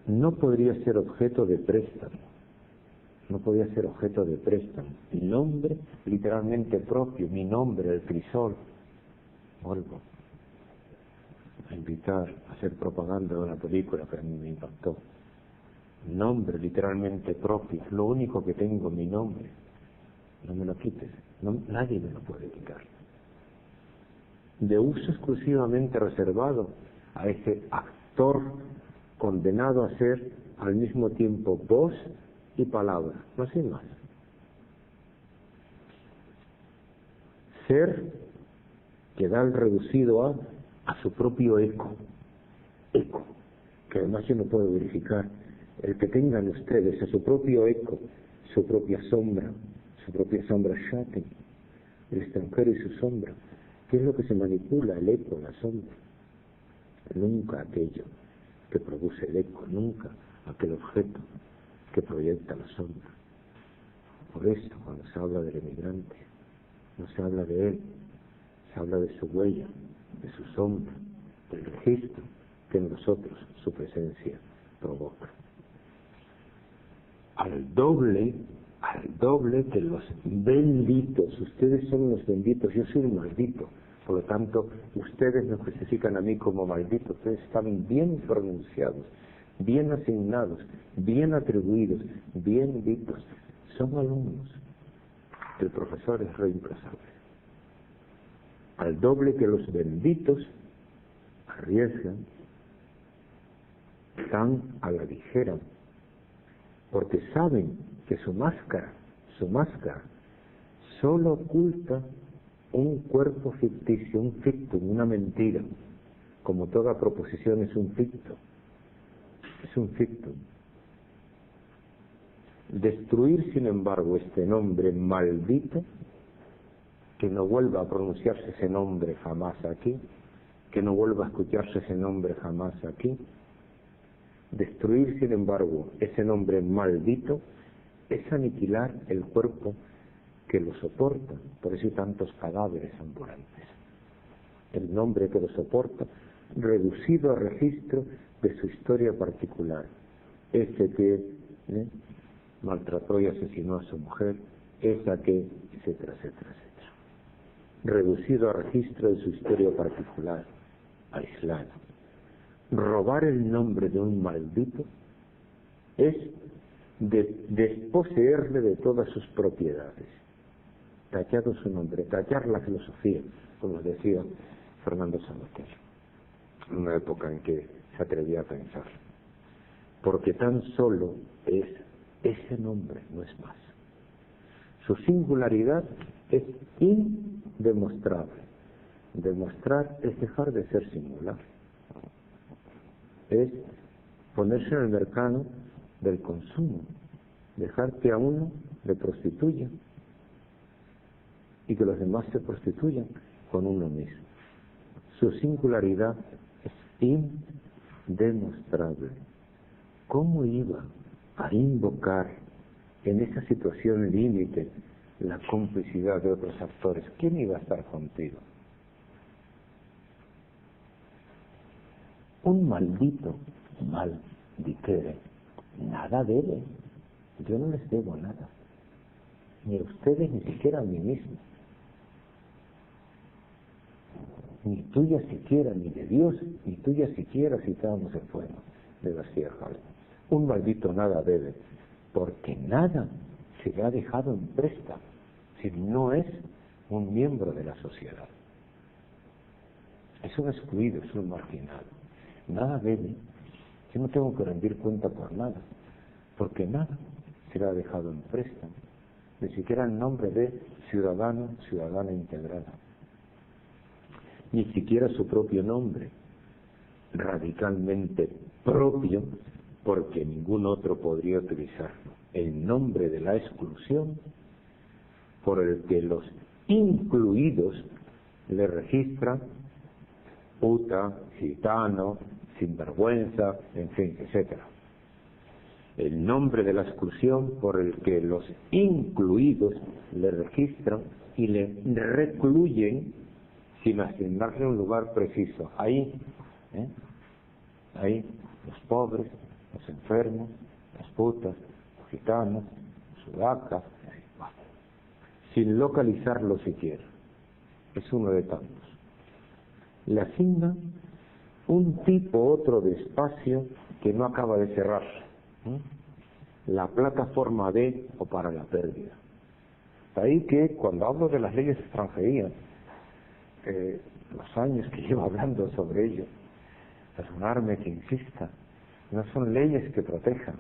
No podría ser objeto de préstamo, Mi nombre, literalmente propio, mi nombre, el crisol. Vuelvo a invitar a hacer propaganda de una película que a mí me impactó. Nombre, literalmente propio, lo único que tengo, mi nombre. No me lo quites, nadie me lo puede quitar. De uso exclusivamente reservado a ese actor condenado a ser al mismo tiempo voz y palabra, no sin más. Ser que da el reducido a su propio eco, que además yo no puedo verificar, el que tengan ustedes a su propio eco, su propia sombra shaten, el extranjero y su sombra. ¿Qué es lo que se manipula? El eco, la sombra. Nunca aquello que produce el eco, nunca aquel objeto que proyecta la sombra. Por eso, cuando se habla del emigrante, no se habla de él, se habla de su huella, de su sombra, del registro que en nosotros su presencia provoca. Al doble de los benditos. Ustedes son los benditos, yo soy el maldito. Por lo tanto, ustedes me clasifican a mí como maldito. Ustedes están bien pronunciados, bien asignados, bien atribuidos, bien ditos. Son alumnos. El profesor es reemplazable. Al doble que los benditos arriesgan, están a la ligera, porque saben que su máscara solo oculta un cuerpo ficticio, un fictum, una mentira. Como toda proposición es un ficto, es un fictum. Destruir, sin embargo, este nombre maldito, que no vuelva a pronunciarse ese nombre jamás aquí, que no vuelva a escucharse ese nombre jamás aquí. Destruir, sin embargo, ese nombre maldito es aniquilar el cuerpo que lo soporta. Por eso hay tantos cadáveres ambulantes. El nombre que lo soporta, reducido a registro de su historia particular. Ese que maltrató y asesinó a su mujer, esa que, etcétera, etcétera, etcétera. Reducido a registro de su historia particular, aislado. Robar el nombre de un maldito es desposeerle de todas sus propiedades. Tachado su nombre, tachar la filosofía, como decía Fernando Sabater, en una época en que se atrevía a pensar. Porque tan solo es ese nombre, no es más. Su singularidad es indemostrable. Demostrar es dejar de ser singular. Es ponerse en el mercado del consumo, dejar que a uno le prostituyan y que los demás se prostituyan con uno mismo. Su singularidad es indemostrable. ¿Cómo iba a invocar en esa situación límite la complicidad de otros actores? ¿Quién iba a estar contigo? Un maldito malditere nada debe. Yo no les debo nada, ni a ustedes, ni siquiera a mí mismo, ni tuya siquiera, ni de Dios, ni tuya siquiera, citábamos el poema de García Jale. Un maldito nada debe, porque nada se le ha dejado en préstamo, si no es un miembro de la sociedad. es un excluido, es un marginado. Nada debe, yo no tengo que rendir cuenta por nada, porque nada será dejado en préstamo, ni siquiera el nombre de ciudadano, ciudadana integrada, ni siquiera su propio nombre, radicalmente propio, porque ningún otro podría utilizarlo, el nombre de la exclusión por el que los incluidos le registran puta, gitano, sinvergüenza, en fin, etcétera. El nombre de la exclusión por el que los incluidos le registran y le recluyen sin asignarle un lugar preciso. Ahí, ahí, los pobres, los enfermos, las putas, los gitanos, los sudacas, sin localizarlo siquiera. Es uno de tantos. Le asigna un tipo otro de espacio que no acaba de cerrar. La plataforma de o para la pérdida. Ahí que cuando hablo de las leyes de extranjería, los años que llevo hablando sobre ello, perdonarme que insista, no son leyes que protejan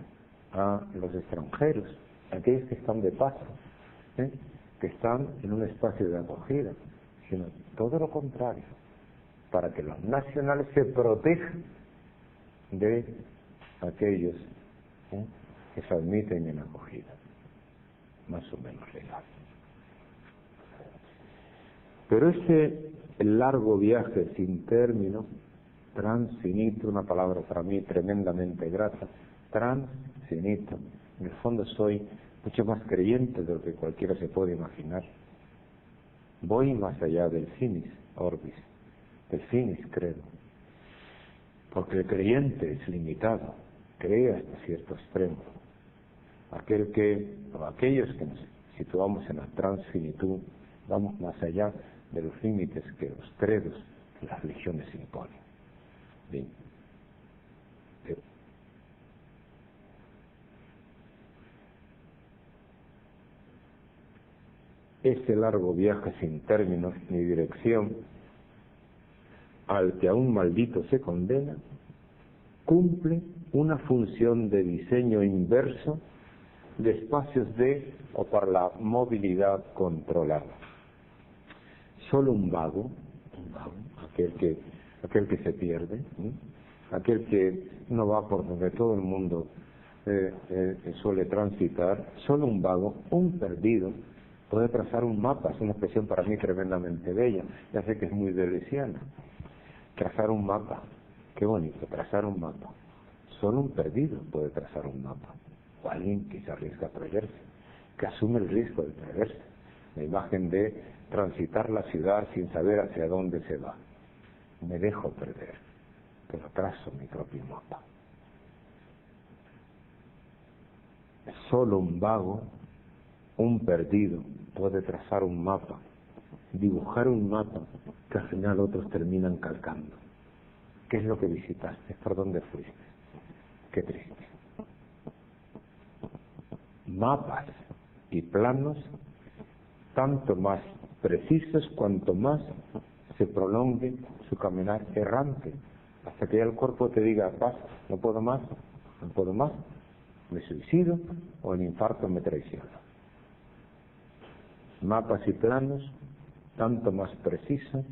a los extranjeros, aquellos que están de paso, que están en un espacio de acogida, sino todo lo contrario, para que los nacionales se protejan de aquellos que se admiten en acogida, más o menos legal. Pero ese largo viaje sin término, transinito, una palabra para mí tremendamente grata, transinito, en el fondo soy mucho más creyente de lo que cualquiera se puede imaginar. Voy más allá del finis orbis, del finis credo, porque el creyente es limitado, cree hasta cierto extremo. Aquellos que nos situamos en la transfinitud, vamos más allá de los límites que los credos, que las religiones imponen. Bien. Este largo viaje sin términos ni dirección, al que a un maldito se condena, cumple una función de diseño inverso de espacios de o para la movilidad controlada. Solo un vago, aquel que se pierde, aquel que no va por donde todo el mundo suele transitar, solo un vago, un perdido, puede trazar un mapa. Es una expresión para mí tremendamente bella, ya sé que es muy deleuziana. Trazar un mapa, qué bonito, trazar un mapa. Solo un perdido puede trazar un mapa, o alguien que se arriesga a perderse, que asume el riesgo de perderse. La imagen de transitar la ciudad sin saber hacia dónde se va. Me dejo perder, pero trazo mi propio mapa. Solo un vago, un perdido, puede trazar un mapa, dibujar un mapa que al final otros terminan calcando. ¿Qué es lo que visitaste? ¿Por dónde fuiste? Qué triste. Mapas y planos tanto más precisos cuanto más se prolongue su caminar errante, hasta que ya el cuerpo te diga, basta, no puedo más, me suicido o el infarto me traiciona. Mapas y planos tanto más precisos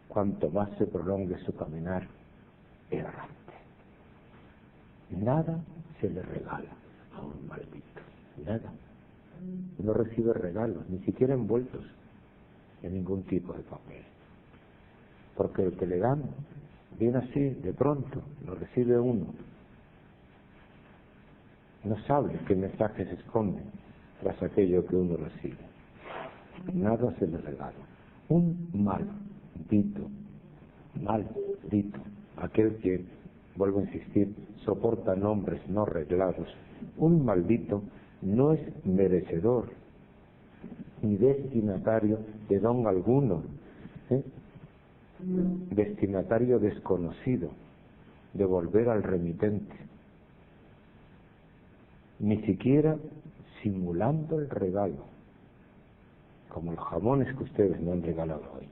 cuanto más se prolongue su caminar errante. Nada se le regala a un maldito, nada. No recibe regalos, ni siquiera envueltos en ningún tipo de papel. Porque el que le dan viene así, de pronto, lo recibe uno. No sabe qué mensaje se esconde tras aquello que uno recibe. Nada se le regala. Un maldito, aquel que, vuelvo a insistir, soporta nombres no reglados. Un maldito no es merecedor ni destinatario de don alguno, destinatario desconocido, de volver al remitente, ni siquiera simulando el regalo, como los jamones que ustedes me han regalado hoy.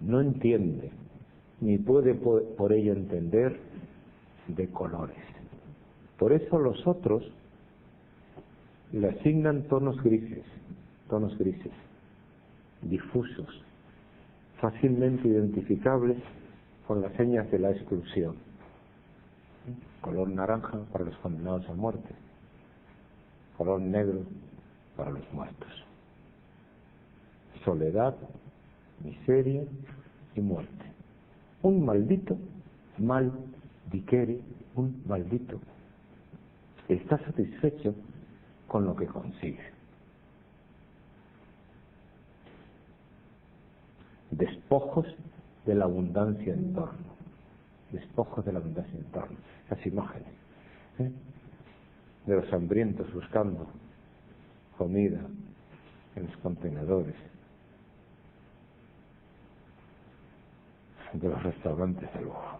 no entiende, ni puede por ello entender de colores. Por eso los otros le asignan tonos grises, difusos, fácilmente identificables con las señas de la exclusión. Color naranja para los condenados a muerte, color negro para los muertos. Soledad, miseria y muerte. Un maldito, mal dicere, un maldito, está satisfecho con lo que consigue. Despojos de la abundancia en torno. Despojos de la abundancia en torno. Las imágenes de los hambrientos buscando comida en los contenedores, de los restaurantes de lujo,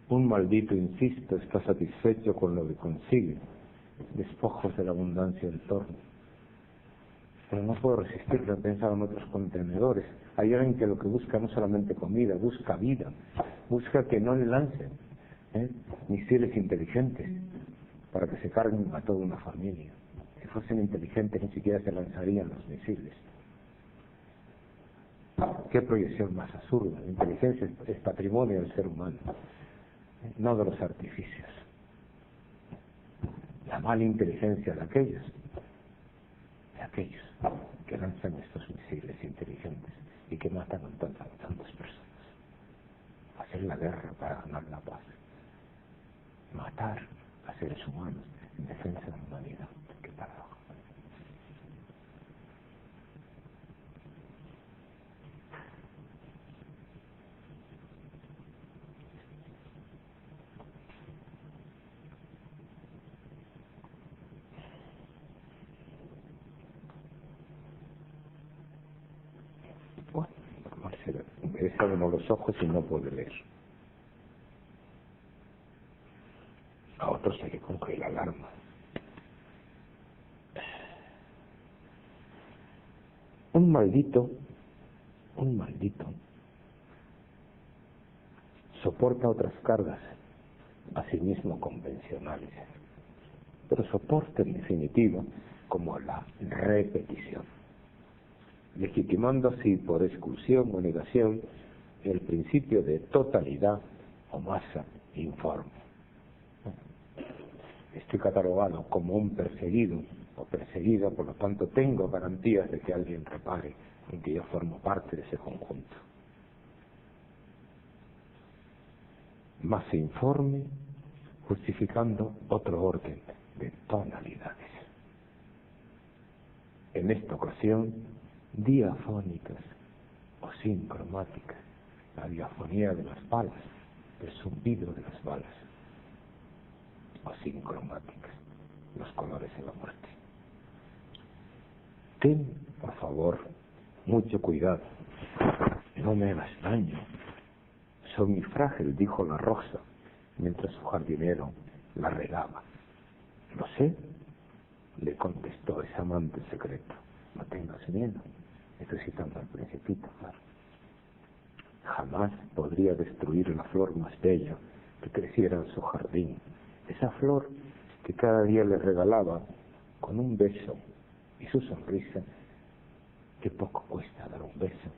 un maldito, insisto, está satisfecho con lo que consigue, despojos de la abundancia en torno. Pero no puedo resistirme a pensar en otros contenedores. Hay alguien que lo que busca no solamente comida, busca vida, busca que no le lancen misiles inteligentes para que se carguen a toda una familia. Si fuesen inteligentes ni siquiera se lanzarían los misiles. Qué proyección más absurda. La inteligencia es patrimonio del ser humano, no de los artificios. La mala inteligencia de aquellos que lanzan estos misiles inteligentes y que matan a tantas personas. Hacer la guerra para ganar la paz. Matar a seres humanos en defensa de la humanidad. Qué paradoja. Bueno, merece uno los ojos y no puede leer. A otros se le coge la alarma. Un maldito soporta otras cargas, asimismo convencionales, pero soporta en definitiva como la repetición, legitimando así por exclusión o negación el principio de totalidad o masa informe. Estoy catalogado como un perseguido o perseguida, por lo tanto tengo garantías de que alguien repare en que yo formo parte de ese conjunto. Masa informe justificando otro orden de tonalidades. En esta ocasión, diafónicas o sincromáticas. La diafonía de las balas, el zumbido de las balas. O sincromáticas, los colores de la muerte. Ten, por favor, mucho cuidado. No me hagas daño. Soy muy frágil, dijo la rosa, mientras su jardinero la regaba. Lo sé, le contestó ese amante secreto. No tengas miedo, estoy citando al Principito, claro. Jamás podría destruir la flor más bella que creciera en su jardín. Esa flor que cada día le regalaba con un beso y su sonrisa. Qué poco cuesta dar un beso,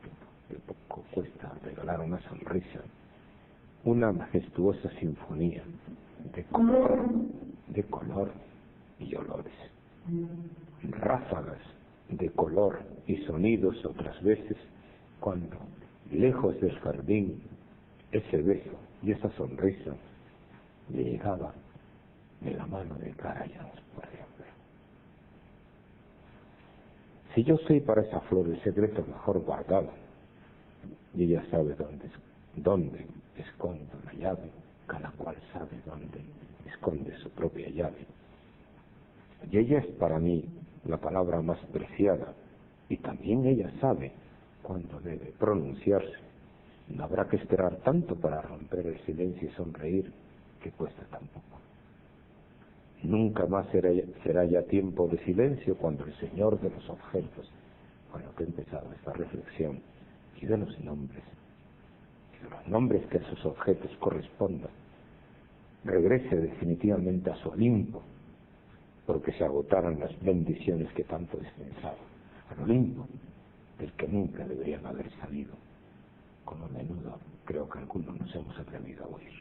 qué poco cuesta regalar una sonrisa. Una majestuosa sinfonía de color y olores. Ráfagas de color y sonidos otras veces, cuando lejos del jardín ese beso y esa sonrisa le llegaba de la mano de Clara Jones, por ejemplo. Si yo soy para esa flor el secreto mejor guardado, y ella sabe dónde esconde una llave, cada cual sabe dónde esconde su propia llave. Y ella es para mí la palabra más preciada, y también ella sabe cuándo debe pronunciarse. No habrá que esperar tanto para romper el silencio y sonreír, que cuesta tan poco. Nunca más será ya tiempo de silencio cuando el Señor de los objetos bueno, que he empezado esta reflexión, y de los nombres que a sus objetos correspondan, regrese definitivamente a su Olimpo, porque se agotaron las bendiciones que tanto dispensaba, al Olimpo, del que nunca deberían haber salido, como a menudo creo que algunos nos hemos atrevido a huir.